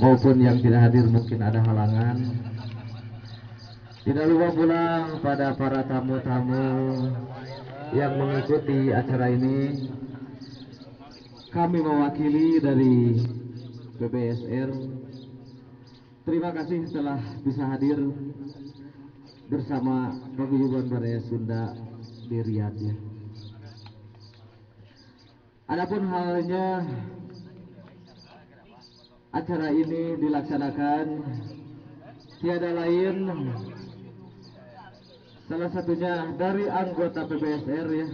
maupun yang tidak hadir mungkin ada halangan. Tidak lupa pula pada para tamu-tamu yang mengikuti acara ini. Kami mewakili dari PBSR. Terima kasih telah bisa hadir bersama Paguyuban Baraya Sunda di Riyadh ya. Adapun halnya acara ini dilaksanakan tiada lain salah satunya dari anggota PBSR ya.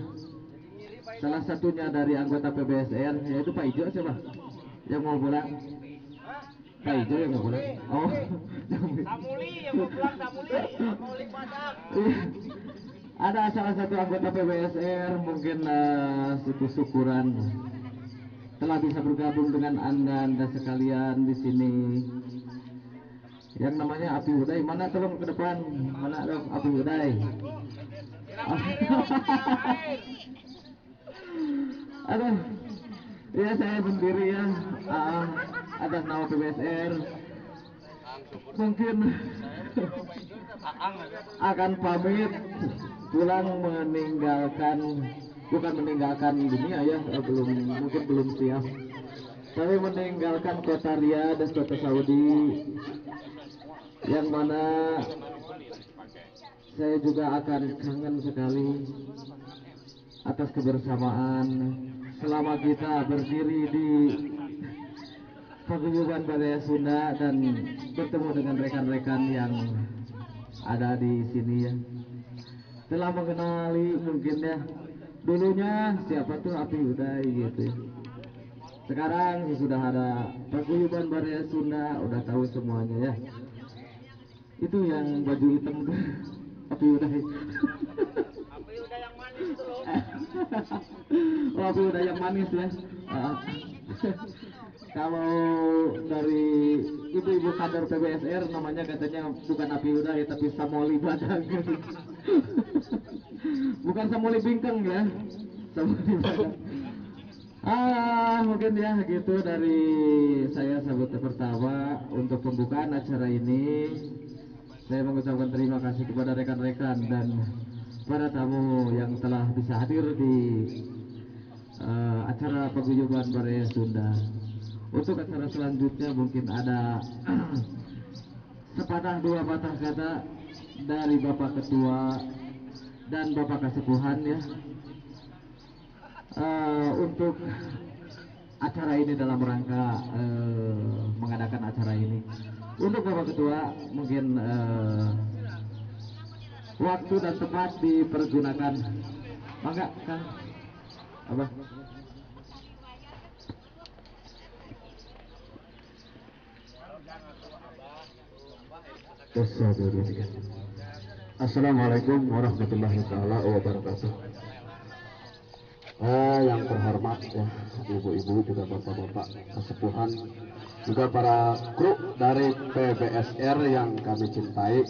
Salah satunya dari anggota PBSR yaitu Pak Ijo siapa? Yang mau pulang? Pak Ijo yang mau pulang? Oh, Samuli yang mau pulang, Samuli Padang. Ada salah satu anggota PBSR mungkin syukur-syukuran telah bisa bergabung dengan anda sekalian di sini. Yang namanya Api Uday, mana tolong ke depan, mana dong Api Uday? Aduh, ya saya sendiri ya, atas nama PBSR mungkin akan pamit pulang bukan meninggalkan dunia ya, mungkin belum siap, tapi meninggalkan kota Riyadh dan kota Saudi, yang mana saya juga akan kangen sekali atas kebersamaan selama kita berdiri di Paguyuban Baraya Sunda dan bertemu dengan rekan-rekan yang ada di sini ya. Telah mengenali mungkin ya, dulunya siapa tuh Api Uday gitu ya. Sekarang sudah ada Paguyuban Baraya Sunda, udah tahu semuanya ya. Itu yang baju hitam tuh Api Uday. Api Uday yang manis itu loh. Oh, Api Uday yang manis ya. Kalau dari ibu-ibu kader PBSR namanya katanya bukan Api Uday tapi Samoli Badang. Bukan Samoli Bingkeng ya, Samoli Badang. Mungkin ya gitu dari saya sahabat pertama untuk pembukaan acara ini. Saya mengucapkan terima kasih kepada rekan-rekan dan para tamu yang telah bisa hadir di acara Paguyuban Baraya Sunda. Untuk acara selanjutnya mungkin ada sepatah dua patah kata dari Bapak Ketua dan Bapak Kasepuhan ya, untuk acara ini dalam rangka mengadakan acara ini. Untuk Bapak Ketua mungkin waktu dan tempat dipergunakan. Mangga Kang Abah. Assalamualaikum warahmatullahi taala wabarakatuh. Yang terhormat ya, ibu-ibu juga bapak-bapak kesepuhan, juga para kru dari PBSR yang kami cintai.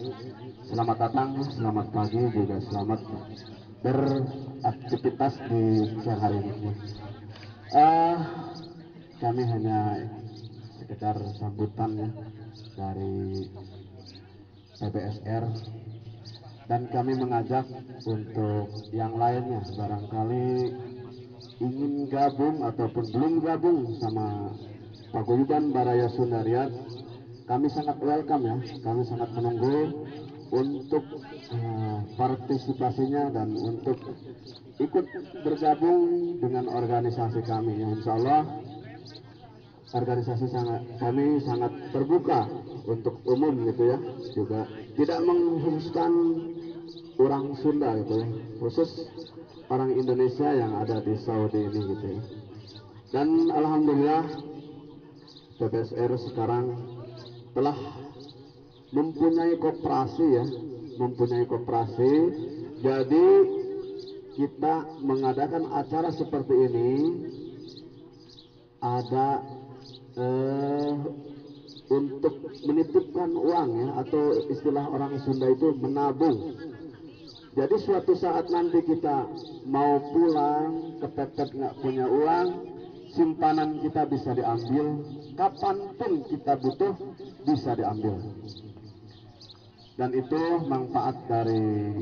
Selamat datang, selamat pagi, juga selamat beraktivitas di siang hari ini. Kami hanya sekedar sambutan ya dari PBSR, dan kami mengajak untuk yang lainnya barangkali ingin gabung ataupun belum gabung sama Paguyuban Baraya Sunda Riyadh. Kami sangat welcome ya, kami sangat menunggu untuk partisipasinya dan untuk ikut bergabung dengan organisasi kami ya. Insya Allah organisasi kami sangat terbuka untuk umum gitu ya, juga tidak mengkhususkan orang Sunda gitu ya, khusus orang Indonesia yang ada di Saudi ini gitu ya. Dan alhamdulillah PBSR sekarang telah mempunyai koperasi ya, mempunyai koperasi. Jadi kita mengadakan acara seperti ini ada untuk menitipkan uang ya, atau istilah orang Sunda itu menabung. Jadi suatu saat nanti kita mau pulang kepepet nggak punya uang, simpanan kita bisa diambil kapanpun kita butuh bisa diambil. Dan itu manfaat dari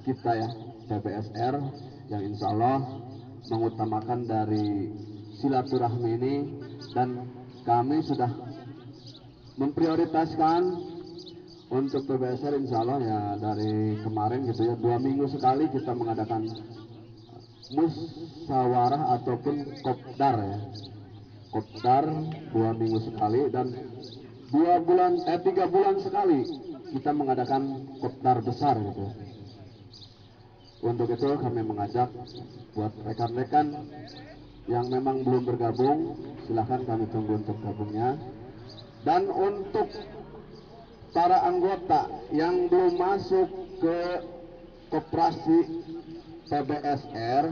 kita ya, PBSR, yang insya Allah mengutamakan dari silaturahmi ini, dan kami sudah memprioritaskan untuk PBSR insya Allah ya dari kemarin gitu ya, 2 minggu sekali kita mengadakan musyawarah ataupun kopdar ya, kopdar 2 minggu sekali, dan 3 bulan sekali kita mengadakan kopdar besar gitu. Untuk itu kami mengajak buat rekan-rekan yang memang belum bergabung, silahkan kami tunggu untuk gabungnya. Dan untuk para anggota yang belum masuk ke koperasi PBSR,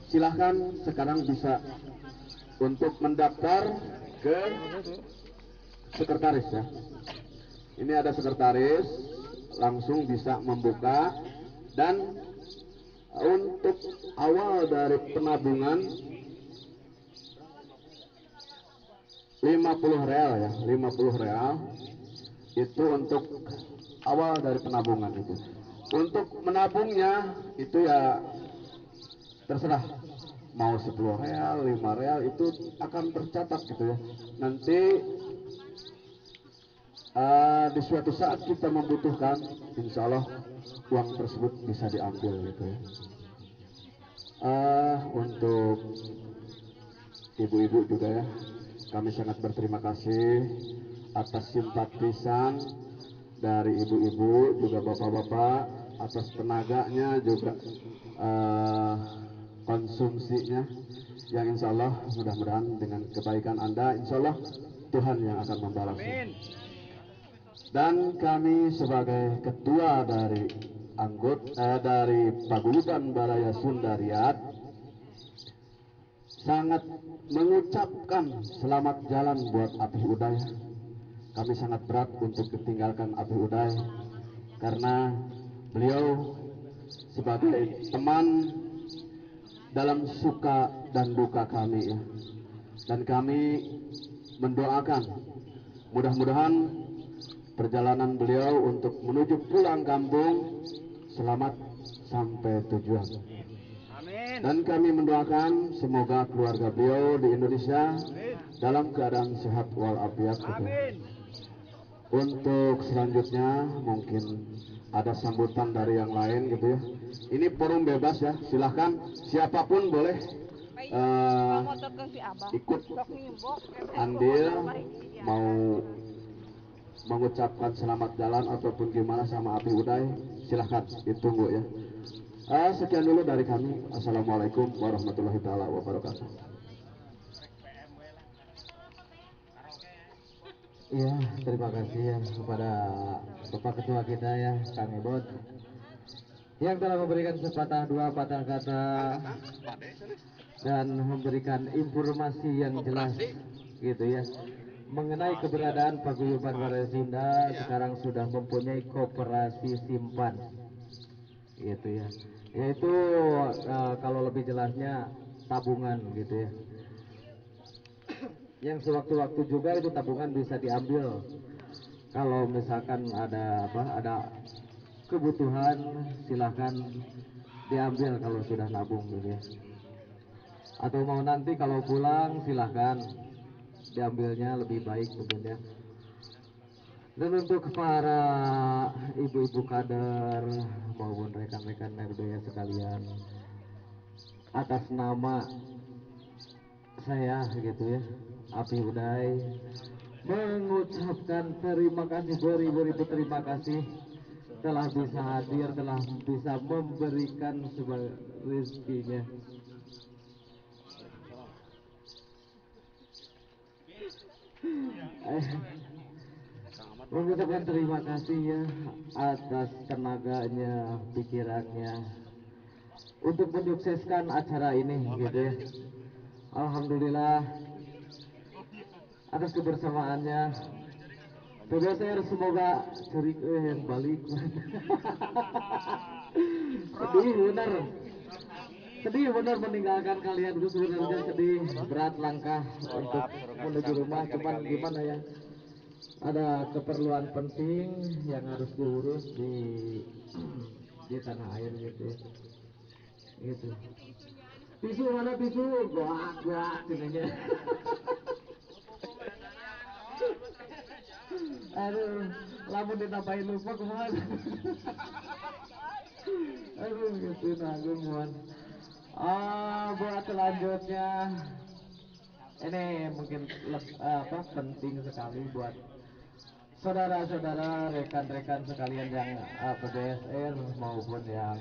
silahkan sekarang bisa untuk mendaftar ke sekretaris ya. Ini ada sekretaris, langsung bisa membuka. Dan untuk awal dari penabungan 50 real ya, 50 real itu untuk awal dari penabungan itu. Untuk menabungnya itu ya terserah, mau 10 real, 5 real itu akan tercatat gitu ya. Nanti di suatu saat kita membutuhkan, insya Allah uang tersebut bisa diambil gitu ya. Untuk ibu-ibu juga ya, kami sangat berterima kasih atas simpatisan dari ibu-ibu juga bapak-bapak, atas tenaganya juga konsumsinya, yang insya Allah mudah-mudahan dengan kebaikan Anda insya Allah Tuhan yang akan membalasnya. Dan kami sebagai ketua dari anggota dari Paguyuban Baraya Sundariat sangat mengucapkan selamat jalan buat Apih Uday. Kami sangat berat untuk ditinggalkan Apih Uday karena beliau sebagai teman dalam suka dan duka kami ya. Dan kami mendoakan mudah-mudahan perjalanan beliau untuk menuju pulang kampung selamat sampai tujuan. Amin. Dan kami mendoakan semoga keluarga beliau di Indonesia dalam keadaan sehat walafiat. Amin. Untuk selanjutnya mungkin ada sambutan dari yang lain gitu ya. Ini forum bebas ya, silahkan siapapun boleh ikut andil, mau mengucapkan selamat jalan ataupun gimana sama Apih Uday, silahkan ditunggu ya. Sekian dulu dari kami. Assalamualaikum warahmatullahi taala wabarakatuh. Iya, terima kasih ya kepada Bapak Ketua kita ya, Kang Ebot, yang telah memberikan sepatah dua patah kata dan memberikan informasi yang jelas gitu ya mengenai keberadaan Paguyuban Baraya Sunda sekarang sudah mempunyai koperasi simpan gitu ya, yaitu kalau lebih jelasnya tabungan gitu ya, yang sewaktu-waktu juga itu tabungan bisa diambil kalau misalkan ada kebutuhan, silahkan diambil kalau sudah nabung gitu ya, atau mau nanti kalau pulang silahkan diambilnya lebih baik mungkin ya. Dan untuk para ibu-ibu kader maupun rekan-rekan RBS sekalian, atas nama saya gitu ya, Apih Uday, mengucapkan terima kasih, beribu-ribu terima kasih telah bisa hadir, telah bisa memberikan sebagai rezekinya. Mengucapkan terima kasih ya atas tenaganya, pikirannya untuk menyukseskan acara ini gitu ya. Alhamdulillah atas kebersamaannya. PBSR semoga cerik balik. Sedih bener. Sedih benar meninggalkan kalian, gue sebenarnya sedih, berat langkah untuk menuju rumah, cuman gimana ya, ada keperluan penting yang harus diurus di tanah air gitu ya, gitu. Tisu mana tisu? Goak ininya. Aduh, lamun ditambahin lupa kemana? Aduh, gitu nanggung muan. Buat selanjutnya ini mungkin penting sekali buat saudara-saudara, rekan-rekan sekalian yang PBSR maupun yang